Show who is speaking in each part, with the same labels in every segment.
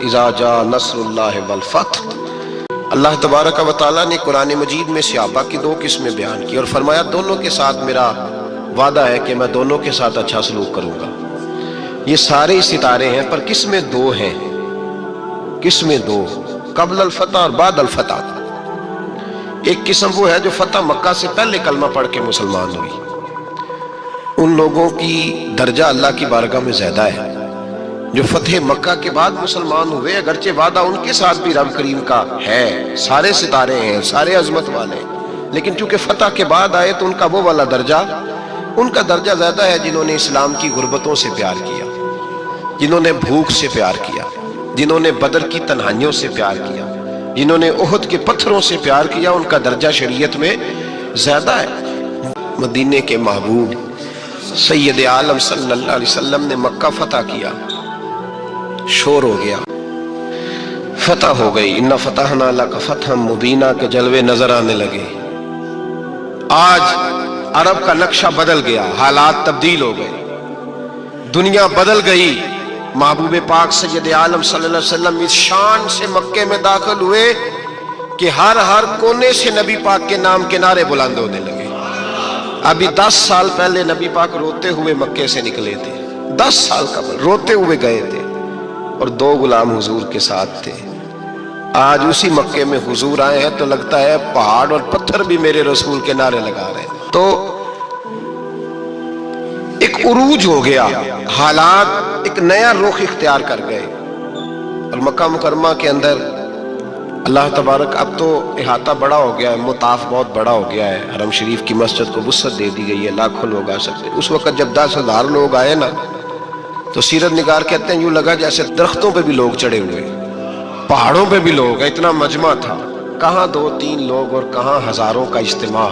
Speaker 1: اذا جاء نصر اللہ والفتح۔ اللہ تبارک و تعالیٰ نے قرآن مجید میں صحابہ کی دو قسمیں بیان کی اور فرمایا دونوں کے ساتھ میرا وعدہ ہے کہ میں دونوں کے ساتھ اچھا سلوک کروں گا۔ یہ سارے ستارے ہیں پر قسمیں دو ہیں، قسمیں دو، قبل الفتح اور بعد الفتح۔ ایک قسم وہ ہے جو فتح مکہ سے پہلے کلمہ پڑھ کے مسلمان ہوئی، ان لوگوں کی درجہ اللہ کی بارگاہ میں زیادہ ہے۔ جو فتح مکہ کے بعد مسلمان ہوئے اگرچہ وعدہ ان کے ساتھ بھی رب کریم کا ہے، سارے ستارے ہیں، سارے عظمت والے، لیکن چونکہ فتح کے بعد آئے تو ان کا وہ والا درجہ، ان کا درجہ زیادہ ہے جنہوں نے اسلام کی غربتوں سے پیار کیا، جنہوں نے بھوک سے پیار کیا، جنہوں نے بدر کی تنہائیوں سے پیار کیا، جنہوں نے احد کے پتھروں سے پیار کیا، ان کا درجہ شریعت میں زیادہ ہے۔ مدینے کے محبوب سید عالم صلی اللہ علیہ وسلم نے مکہ فتح کیا، شور ہو گیا، فتح ہو گئی، اِنَّ فَتَحْنَا لَكَ فَتْحًا مُبِينًا کے جلوے نظر آنے لگے۔ آج عرب کا نقشہ بدل گیا، حالات تبدیل ہو گئے، دنیا بدل گئی۔ محبوب پاک سید عالم صلی اللہ علیہ وسلم اس شان سے مکے میں داخل ہوئے کہ ہر کونے سے نبی پاک کے نام کے نعرے بلند ہونے لگے۔ ابھی 10 سال پہلے نبی پاک روتے ہوئے مکے سے نکلے تھے، 10 سال قبل روتے ہوئے گئے تھے اور 2 غلام حضور کے ساتھ تھے۔ آج اسی مکے میں حضور آئے ہیں تو لگتا ہے پہاڑ اور پتھر بھی میرے رسول کے نعرے لگا رہے ہیں۔ تو ایک عروج ہو گیا، حالات ایک نیا رخ اختیار کر گئے، اور مکہ مکرمہ کے اندر اللہ تبارک اب تو احاطہ بڑا ہو گیا ہے، مطاف بہت بڑا ہو گیا ہے، حرم شریف کی مسجد کو وسعت دے دی گئی ہے، لاکھوں لوگ آ سکتے۔ اس وقت جب 10,000 لوگ آئے نا تو سیرت نگار کہتے ہیں یوں لگا جیسے درختوں پہ بھی لوگ چڑھے ہوئے، پہاڑوں پہ بھی لوگ، اتنا مجمع تھا، کہاں 2-3 لوگ اور کہاں ہزاروں کا اجتماع۔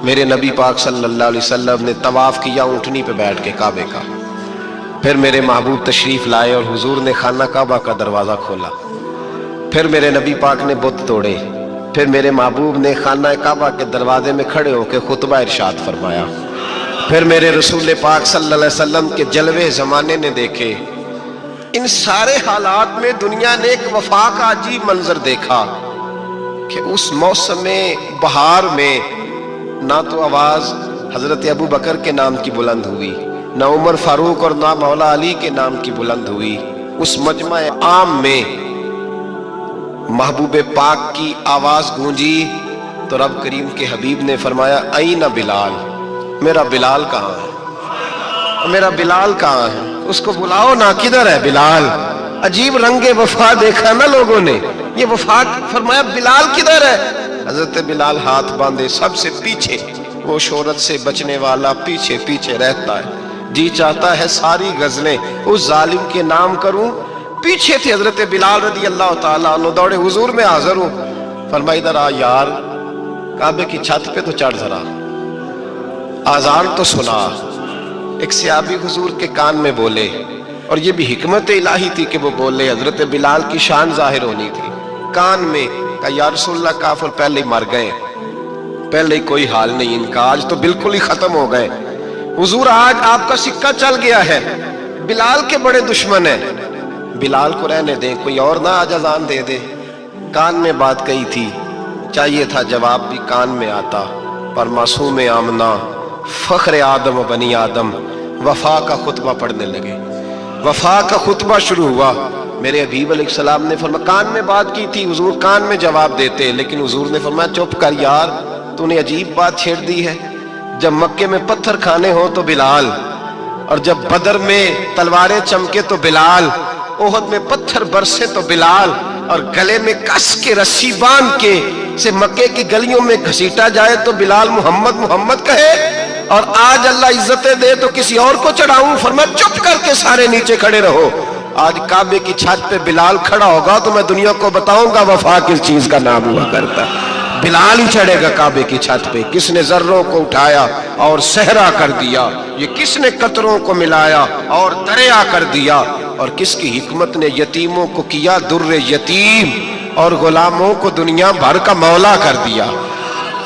Speaker 1: میرے نبی پاک صلی اللہ علیہ وسلم نے طواف کیا اونٹنی پہ بیٹھ کے کعبے کا، پھر میرے محبوب تشریف لائے اور حضور نے خانہ کعبہ کا دروازہ کھولا، پھر میرے نبی پاک نے بت توڑے، پھر میرے محبوب نے خانہ کعبہ کے دروازے میں کھڑے ہو کے خطبہ ارشاد فرمایا، پھر میرے رسول پاک صلی اللہ علیہ وسلم کے جلوے زمانے نے دیکھے۔ ان سارے حالات میں دنیا نے ایک وفا کا عجیب منظر دیکھا کہ اس موسم بہار میں نہ تو آواز حضرت ابو بکر کے نام کی بلند ہوئی، نہ عمر فاروق اور نہ مولا علی کے نام کی بلند ہوئی، اس مجمع عام میں محبوب پاک کی آواز گونجی تو رب کریم کے حبیب نے فرمایا این بلال، میرا بلال کہاں ہے، میرا بلال کہاں ہے، اس کو بلاؤ نا، کدھر ہے بلال؟ عجیب رنگ وفا دیکھا نا لوگوں نے، یہ وفا، فرمایا بلال کدھر ہے؟ حضرت بلال ہاتھ باندھے سب سے پیچھے، وہ شہرت سے بچنے والا پیچھے پیچھے رہتا ہے، جی چاہتا ہے ساری غزلیں اس ظالم کے نام کروں۔ پیچھے تھے حضرت بلال رضی اللہ تعالیٰ عنہ، دوڑے حضور میں حاضر ہوں، فرمایا ادھر آ یار، کعبے کی چھت پہ تو چڑھ ذرا، آذان تو سنا۔ ایک صحابی حضور کے کان میں بولے، اور یہ بھی حکمت الہی تھی کہ وہ بولے، حضرت بلال کی شان ظاہر ہونی تھی، کان میں کہا یا رسول اللہ کافر پہلے ہی مر گئے، پہلے ہی کوئی حال نہیں ان کا، آج تو بالکل ہی ختم ہو گئے حضور، آج آپ کا سکہ چل گیا ہے، بلال کے بڑے دشمن ہیں، بلال کو رہنے دیں، کوئی اور نہ آج اذان دے دے۔ کان میں بات کہی تھی، چاہیے تھا جواب بھی کان میں آتا، پر معصوم آمنہ فخر آدم و بنی آدم وفا کا خطبہ پڑھنے لگے، وفا کا خطبہ شروع ہوا۔ میرے حبیب علیہ السلام نے فرمایا، کان میں بات کی تھی، حضور کان میں جواب دیتے، لیکن حضور نے فرمایا چپ کر یار، تو نے عجیب بات چھیڑ دی ہے، جب مکے میں پتھر کھانے ہو تو بلال، اور جب بدر میں تلواریں چمکے تو بلال، احد میں پتھر برسے تو بلال، اور گلے میں کس کے رسی باندھ کے سے مکے کی گلیوں میں گھسیٹا جائے تو بلال محمد محمد کہے، اور آج اللہ عزتیں دے تو کسی اور کو چڑھاؤں، فرمایا چپ کر کے سارے نیچے کھڑے رہو۔ آج کعبے کی چھت پہ بلال کھڑا ہوگا تو میں دنیا کو بتاؤں گا وفا کس چیز کا نام ہوا کرتا ہے، بلال ہی چڑھے گا کعبے کی چھت پہ۔ کس نے ذروں کو اٹھایا اور صحرا کر دیا، یہ کس نے قطروں کو ملایا اور دریا کر دیا، اور کس کی حکمت نے یتیموں کو کیا در یتیم اور غلاموں کو دنیا بھر کا مولا کر دیا۔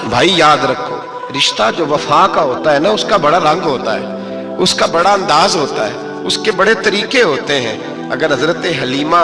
Speaker 1: بھائی یاد رکھو، رشتہ جو وفا کا ہوتا ہے نا، اس کا بڑا رنگ ہوتا ہے، اس کا بڑا انداز ہوتا ہے، اس کے بڑے طریقے ہوتے ہیں۔ اگر حضرت حلیمہ